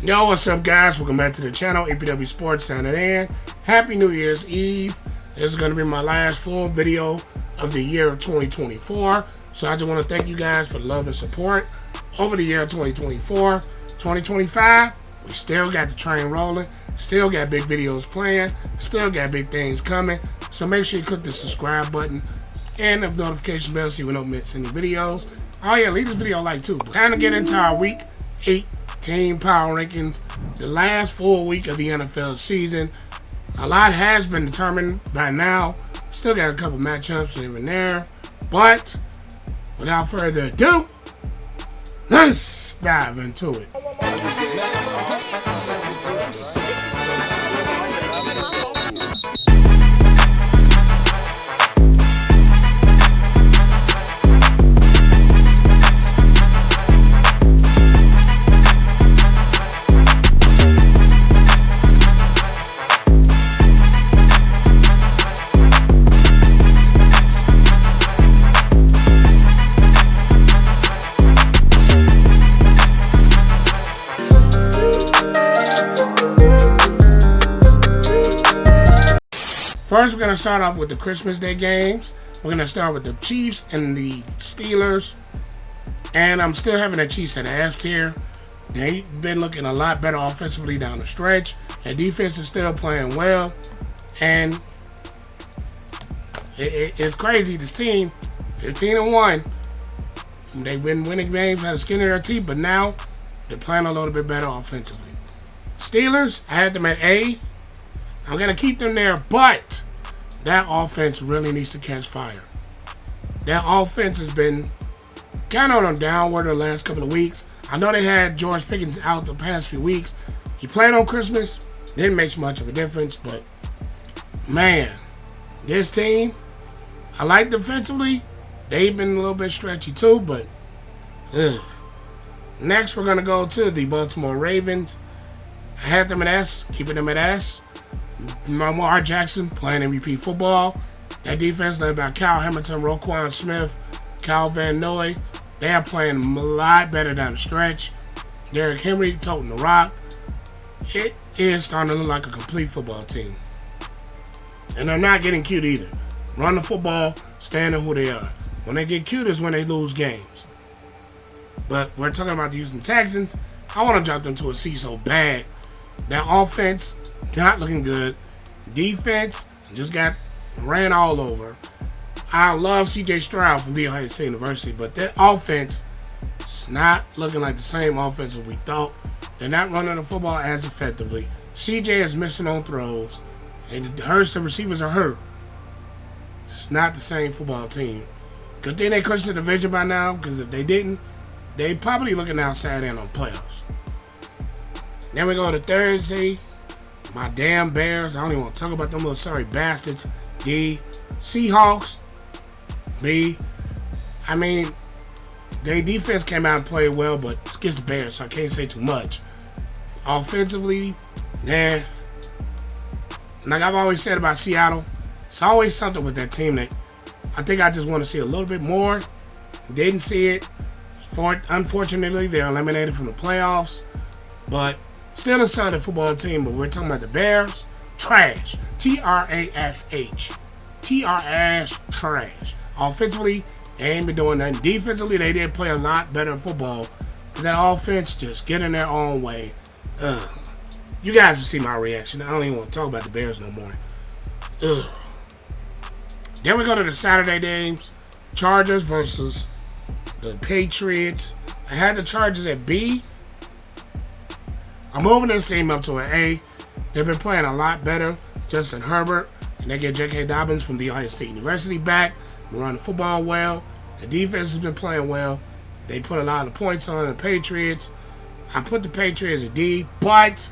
Yo, what's up, guys? Welcome back to the channel. APW Sports signing in. Happy New Year's Eve. This is going to be my last full video of the year of 2024. So I just want to thank you guys for the love and support over the year of 2024. 2025, we still got the train rolling. Still got big videos playing. Still got big things coming. So make sure you click the subscribe button and the notification bell so you don't miss any videos. Oh yeah, leave this video a like too. Time to get into our week 8 team power rankings. The last full week of the NFL season. A lot has been determined by now. Still got a couple matchups here and there. But without further ado, let's dive into it. First, we're going to start off with the Christmas Day games. We're going to start with the Chiefs and the Steelers. And I'm still having the Chiefs at S tier. They've been looking a lot better offensively down the stretch. Their defense is still playing well. And it's crazy. This team, 15-1. They've been winning games, had a skin in their teeth, but now they're playing a little bit better offensively. Steelers, I had them at A. I'm going to keep them there, but that offense really needs to catch fire. That offense has been kind of on a downward the last couple of weeks. I know they had George Pickens out the past few weeks. He played on Christmas. Didn't make much of a difference, but man, this team, I like defensively. They've been a little bit stretchy too, but next we're going to go to the Baltimore Ravens. I had them at S, keeping them at S. Lamar Jackson playing MVP football. That defense led by Kyle Hamilton, Roquan Smith, Kyle Van Noy. They are playing a lot better down the stretch. Derrick Henry toting the rock. It is starting to look like a complete football team. And they're not getting cute either. Run the football, stand in who they are. When they get cute is when they lose games. But we're talking about the Houston Texans. I want to drop them to a C so bad. That offense, not looking good. Defense just got ran all over. I love CJ Stroud from the Ohio State University, but that offense is not looking like the same offense as we thought. They're not running the football as effectively. CJ is missing on throws, and it hurts the receivers are hurt. It's not the same football team. Good thing they clinched the division by now, because if they didn't, they probably looking outside in on playoffs. Then we go to Thursday. My damn Bears. I don't even want to talk about them little sorry bastards. D. Seahawks. B. I mean, their defense came out and played well, but it's against the Bears, so I can't say too much. Offensively, nah. Like I've always said about Seattle, it's always something with that team that I think I just want to see a little bit more. Didn't see it. Unfortunately, they're eliminated from the playoffs, but still a solid football team. But we're talking about the Bears. Trash. T-R-A-S-H. T-R-A-S. Trash. Offensively, they ain't been doing nothing. Defensively, they did play a lot better football. But that offense just get in their own way. You guys will see my reaction. I don't even want to talk about the Bears no more. Then we go to the Saturday games. Chargers versus the Patriots. I had the Chargers at B. I'm moving this team up to an A. They've been playing a lot better. Justin Herbert, and they get J.K. Dobbins from the Ohio State University back. They run the football well. The defense has been playing well. They put a lot of points on the Patriots. I put the Patriots at D, but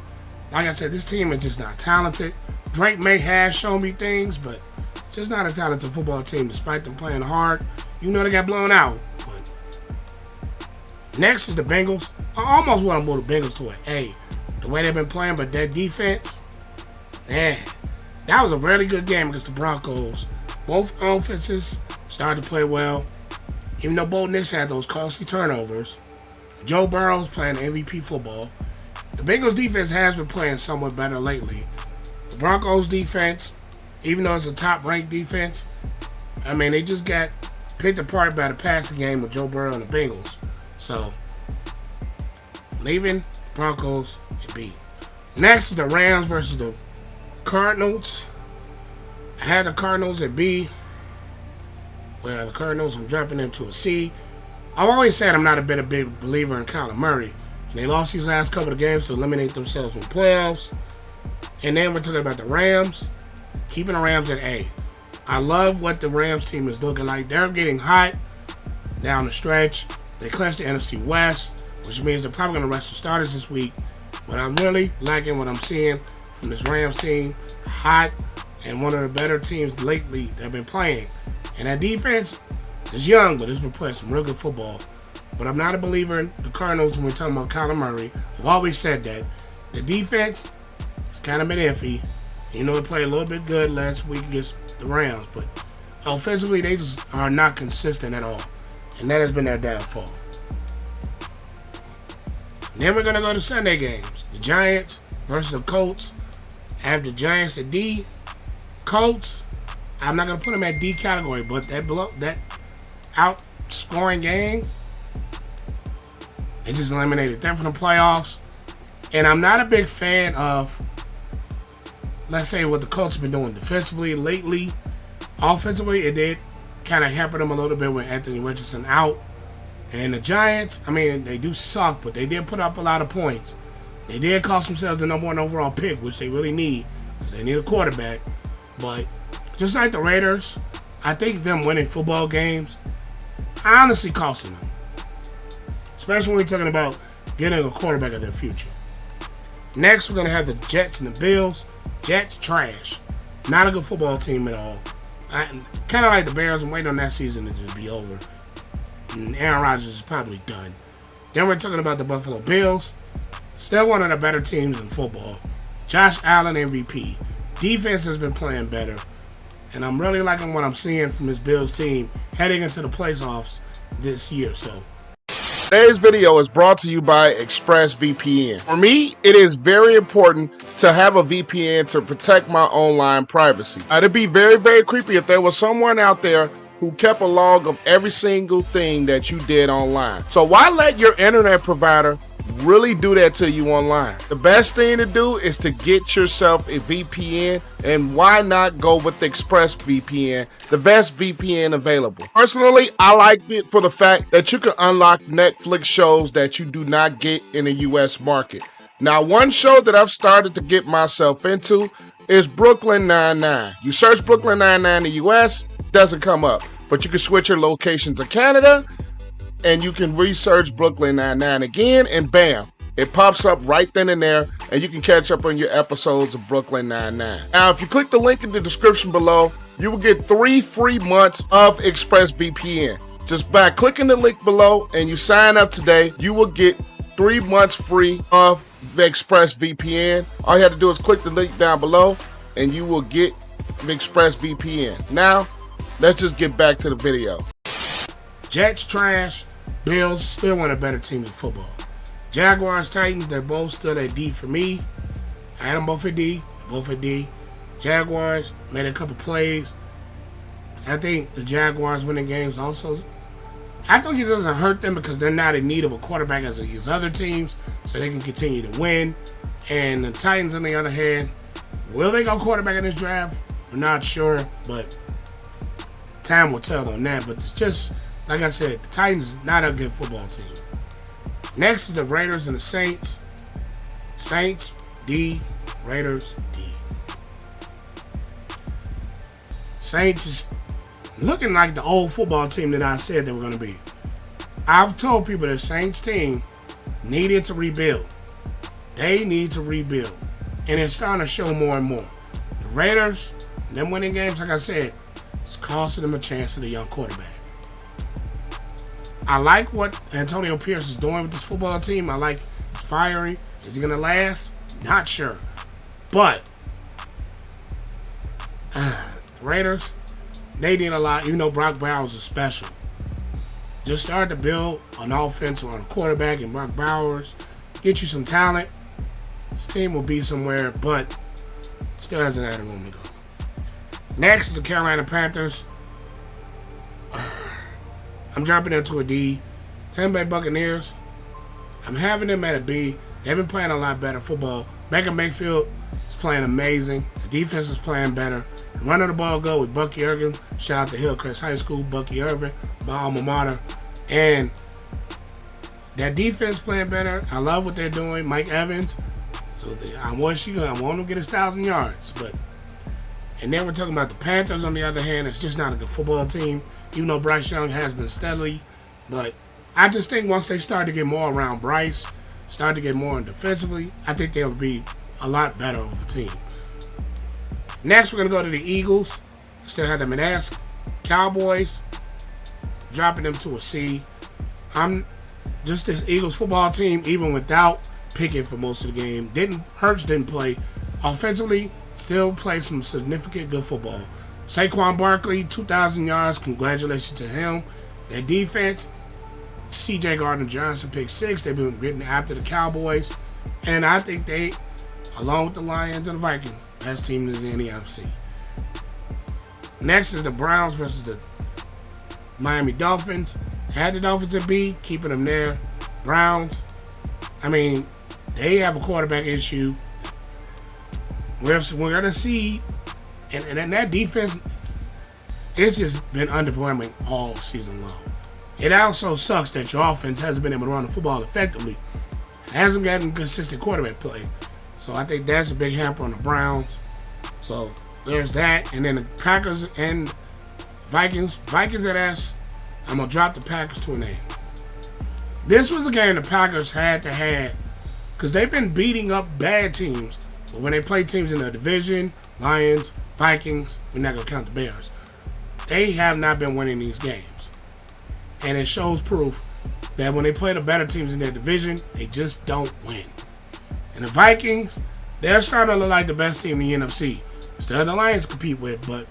like I said, this team is just not talented. Drake May has shown me things, but just not a talented football team despite them playing hard. You know they got blown out. But next is the Bengals. I almost want to move the Bengals to an A. The way they've been playing, but their defense, man, that was a really good game against the Broncos. Both offenses started to play well. Even though both Knicks had those costly turnovers, Joe Burrow's playing MVP football. The Bengals defense has been playing somewhat better lately. The Broncos defense, even though it's a top-ranked defense, I mean, they just got picked apart by the passing game with Joe Burrow and the Bengals. So, leaving Broncos at B. Next is the Rams versus the Cardinals. I had the Cardinals at B. Well, the Cardinals, I'm dropping them to a C. I've always said I'm not a big believer in Kyler Murray. And they lost these last couple of games to eliminate themselves from the playoffs. And then we're talking about the Rams. Keeping the Rams at A. I love what the Rams team is looking like. They're getting hot down the stretch. They clinched the NFC West, which means they're probably going to rest the starters this week. But I'm really liking what I'm seeing from this Rams team. Hot and one of the better teams lately that have been playing. And that defense is young, but it's been playing some real good football. But I'm not a believer in the Cardinals when we're talking about Kyler Murray. I've always said that. The defense has kind of been iffy. You know, they played a little bit good last week against the Rams, but offensively, they just are not consistent at all. And that has been their downfall. Then we're going to go to Sunday games. The Giants versus the Colts. I have the Giants at D. Colts, I'm not going to put them at D category, but that outscoring game, it just eliminated them from the playoffs. And I'm not a big fan of, let's say, what the Colts have been doing defensively lately. Offensively, it did kind of hamper them a little bit with Anthony Richardson out. And the Giants, I mean, they do suck, but they did put up a lot of points. They did cost themselves the #1 overall pick, which they really need. They need a quarterback. But just like the Raiders, I think them winning football games honestly costing them. Especially when we're talking about getting a quarterback of their future. Next, we're going to have the Jets and the Bills. Jets, trash. Not a good football team at all. Kind of like the Bears. I'm waiting on that season to just be over. And Aaron Rodgers is probably done. Then we're talking about the Buffalo Bills. Still one of the better teams in football. Josh Allen, MVP. Defense has been playing better. And I'm really liking what I'm seeing from this Bills team heading into the playoffs this year. So, today's video is brought to you by ExpressVPN. For me, it is very important to have a VPN to protect my online privacy. It'd be very, very creepy if there was someone out there who kept a log of every single thing that you did online. So why let your internet provider really do that to you online? The best thing to do is to get yourself a VPN, and why not go with ExpressVPN, the best VPN available. Personally, I like it for the fact that you can unlock Netflix shows that you do not get in the US market. Now, one show that I've started to get myself into is Brooklyn Nine-Nine. You search Brooklyn Nine-Nine in the US, doesn't come up, but you can switch your location to Canada, and you can research Brooklyn Nine-Nine again, and bam, it pops up right then and there, and you can catch up on your episodes of Brooklyn Nine-Nine. Now, if you click the link in the description below, you will get 3 free months of ExpressVPN. Just by clicking the link below and you sign up today, you will get 3 months free of ExpressVPN. All you have to do is click the link down below, and you will get ExpressVPN. Now, let's just get back to the video. Jets, trash. Bills, still one of the better teams in football. Jaguars, Titans, they're both still at D for me. I had them both at D. Both at D. Jaguars made a couple plays. I think the Jaguars winning games also. I think it doesn't hurt them because they're not in need of a quarterback as these other teams, so they can continue to win. And the Titans, on the other hand, will they go quarterback in this draft? We're not sure, but time will tell on that. But it's just, like I said, the Titans not a good football team. Next is the Raiders and the Saints. Saints, D. Raiders, D. Saints is looking like the old football team that I said they were going to be. I've told people the Saints team needed to rebuild. They need to rebuild. And it's starting to show more and more. The Raiders, them winning games, like I said, it's costing them a chance at a young quarterback. I like what Antonio Pierce is doing with this football team. I like his firing. Is he going to last? Not sure. But the Raiders, they did a lot. You know, Brock Bowers is special. Just start to build an offense on a quarterback and Brock Bowers. Get you some talent. This team will be somewhere, but still hasn't had a room to go. Next is the Carolina Panthers. I'm dropping them to a D. Tampa Bay Buccaneers, I'm having them at a B. They've been playing a lot better football. Baker Mayfield is playing amazing. The defense is playing better. Running the ball go with Bucky Irvin. Shout out to Hillcrest High School, Bucky Irvin, my alma mater. And that defense playing better. I love what they're doing. Mike Evans. So I want him to get 1,000 yards. And then we're talking about the Panthers, on the other hand. It's just not a good football team, even though Bryce Young has been steadily. But I just think once they start to get more around Bryce, start to get more in defensively, I think they'll be a lot better of a team. Next, we're going to go to the Eagles. Still have them in S. Cowboys, dropping them to a C. I'm just this Eagles football team, even without Pickett for most of the game. Hurts didn't play. Offensively, still play some significant good football. Saquon Barkley, 2,000 yards. Congratulations to him. Their defense, C.J. Gardner-Johnson picked 6. They've been getting after the Cowboys. And I think they, along with the Lions and the Vikings, best team in the NFC. Next is the Browns versus the Miami Dolphins. Had the Dolphins at B, keeping them there. Browns, I mean, they have a quarterback issue. We're going to see, and that defense, it's just been underperforming all season long. It also sucks that your offense hasn't been able to run the football effectively. Hasn't gotten consistent quarterback play. So I think that's a big hamper on the Browns. So there's that. And then the Packers and Vikings. Vikings at S. I'm going to drop the Packers to an A. This was a game the Packers had to have because they've been beating up bad teams. But when they play teams in the division, Lions, Vikings, we're not going to count the Bears. They have not been winning these games. And it shows proof that when they play the better teams in their division, they just don't win. And the Vikings, they're starting to look like the best team in the NFC. Still the Lions compete with, but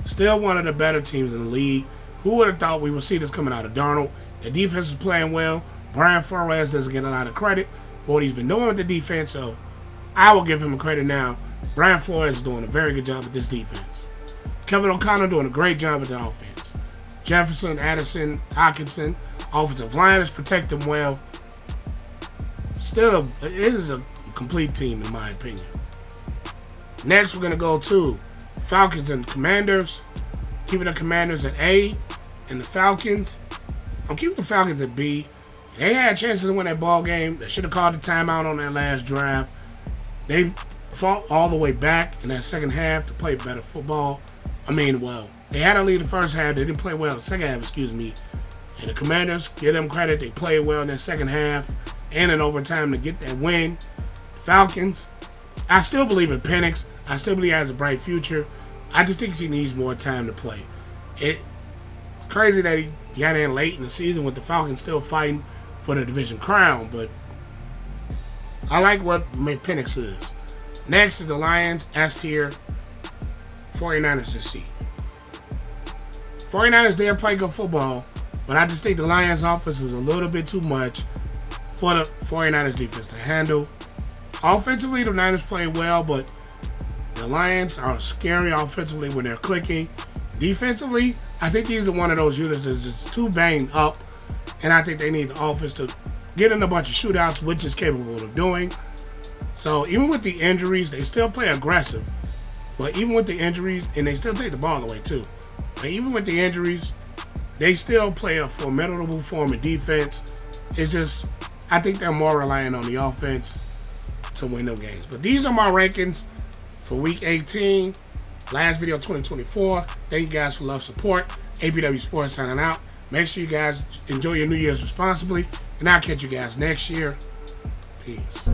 still one of the better teams in the league. Who would have thought we would see this coming out of Darnold? The defense is playing well. Brian Flores doesn't get a lot of credit for what he's been doing with the defense, so I will give him a credit now. Brian Flores is doing a very good job with this defense. Kevin O'Connell doing a great job with the offense. Jefferson, Addison, Hockenson, offensive line is protecting well. Still, it is a complete team in my opinion. Next, we're going to go to Falcons and Commanders. Keeping the Commanders at A, and the Falcons, I'm keeping the Falcons at B. They had chances to win that ball game. They should have called the timeout on that last drive. They fought all the way back in that second half to play better football. They had a lead the first half. They didn't play well in the second half, And the Commanders, give them credit. They played well in that second half and in overtime to get that win. Falcons, I still believe in Penix. I still believe he has a bright future. I just think he needs more time to play. It's crazy that he got in late in the season with the Falcons still fighting for the division crown, but I like what Penix is. Next is the Lions, S tier. 49ers to C. 49ers, they play good football, but I just think the Lions offense is a little bit too much for the 49ers defense to handle. Offensively, the Niners play well, but the Lions are scary offensively when they're clicking. Defensively, I think these are one of those units that's just too banged up, and I think they need the offense to get in a bunch of shootouts, which is capable of doing. So even with the injuries, they still play aggressive. But even with the injuries, and they still take the ball away too. But even with the injuries, they still play a formidable form of defense. It's just, I think they're more reliant on the offense to win them games. But these are my rankings for Week 18. Last video 2024. Thank you guys for love, support. APW Sports signing out. Make sure you guys enjoy your New Year's responsibly. And I'll catch you guys next year. Peace.